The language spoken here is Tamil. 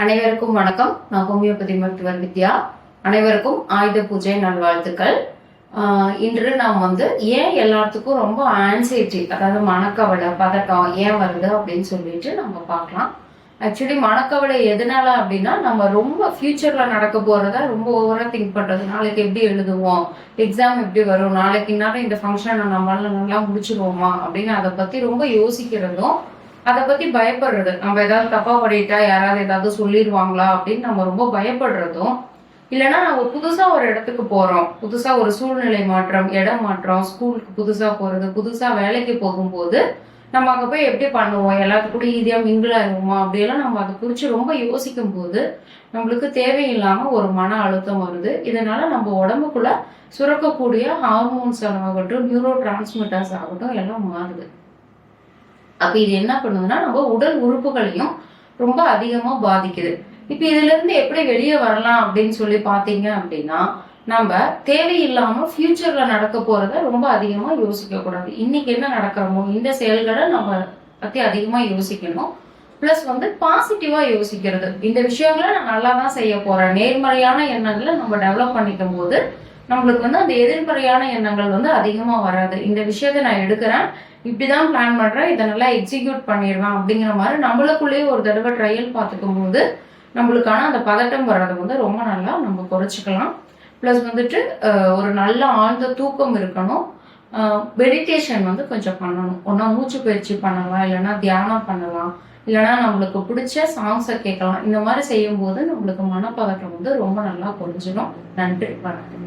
அனைவருக்கும் வணக்கம். நான் ஹோமியோபதி மருத்துவர் வித்யா. அனைவருக்கும் ஆயுத பூஜை நல்வாழ்த்துக்கள். இன்று நாம் ஏன் எல்லாத்துக்கும் ரொம்ப ஆன்சைட்டி, அதாவது மனக்கவலை, பதட்டம் ஏன் வருது அப்படின்னு சொல்லிட்டு நம்ம பார்க்கலாம். ஆக்சுவலி மனக்கவலை எதனால அப்படின்னா, நம்ம ரொம்ப ஃபியூச்சர்ல நடக்க போறத ரொம்ப ஓவரா திங்க் பண்றது. நாளைக்கு எப்படி எழுதுவோம், எக்ஸாம் எப்படி வரும், நாளைக்கு நேரம் இந்த ஃபங்க்ஷனை நம்மளால நல்லா முடிச்சிருவோமா அப்படின்னு அதை பத்தி ரொம்ப யோசிக்கிறதும், அதை பத்தி பயப்படுறது. நம்ம ஏதாவது தப்பா பண்ணிட்டா யாராவது ஏதாவது சொல்லிடுவாங்களா அப்படின்னு நம்ம ரொம்ப பயப்படுறதும், இல்லைன்னா நம்ம புதுசா ஒரு இடத்துக்கு போறோம், புதுசா ஒரு சூழ்நிலை மாற்றம், இடம் மாற்றம், ஸ்கூலுக்கு புதுசா போறது, புதுசா வேலைக்கு போகும்போது நம்ம அங்க போய் எப்படி பண்ணுவோம், எல்லாத்துக்கூட ஈஸியா மிங்கிள் ஆயிடுவோமா அப்படியெல்லாம் நம்ம அதை குறிச்சு ரொம்ப யோசிக்கும் போது நம்மளுக்கு தேவையில்லாம ஒரு மன அழுத்தம் வருது. இதனால நம்ம உடம்புக்குள்ள சுரக்கக்கூடிய ஹார்மோன்ஸ் ஆகட்டும், நியூரோ டிரான்ஸ்மிட்டர்ஸ் ஆகட்டும் எல்லாம் மாறுது. அப்ப இது என்ன பண்ணுதுன்னா, நம்ம உடல் உறுப்புகளையும் ரொம்ப அதிகமா பாதிக்குது. இப்ப இதுல இருந்து எப்படி வெளியே வரலாம் அப்படின்னு சொல்லி பாத்தீங்க அப்படின்னா, நம்ம தேவையில்லாம ஃபியூச்சர்ல நடக்க போறத ரொம்ப அதிகமா யோசிக்க கூடாது. இன்னைக்கு என்ன நடக்கிறோமோ இந்த செயல்களை நம்ம பத்தி அதிகமா யோசிக்கணும். பிளஸ் பாசிட்டிவா யோசிக்கிறது. இந்த விஷயங்களை நான் நல்லா தான் செய்ய போறேன், நேர்மறையான எண்ணங்களை நம்ம டெவலப் பண்ணிக்கும் போது நம்மளுக்கு அந்த எதிர்மறையான எண்ணங்கள் அதிகமா வராது. இந்த விஷயத்த நான் எடுக்கிறேன், இப்படிதான் பிளான் பண்றேன், இதை நல்லா எக்ஸிக்யூட் பண்ணிடுவேன் அப்படிங்கிற மாதிரி நம்மளுக்குள்ளேயே ஒரு தடவை ட்ரையல் பார்த்துக்கும் போது நம்மளுக்கான அந்த பதட்டம் வர்றதை ரொம்ப நல்லா நம்ம குறைச்சிக்கலாம். பிளஸ் ஒரு நல்ல ஆழ்ந்த தூக்கம் இருக்கணும். மெடிடேஷன் கொஞ்சம் பண்ணணும். ஒன்னா மூச்சு பயிற்சி பண்ணலாம், இல்லைன்னா தியானம் பண்ணலாம், இல்லைன்னா நம்மளுக்கு பிடிச்ச சாங்ஸை கேட்கலாம். இந்த மாதிரி செய்யும் போது நம்மளுக்கு மனப்பதட்டம் ரொம்ப நல்லா குறைஞ்சிடும். நன்றி, வணக்கம்.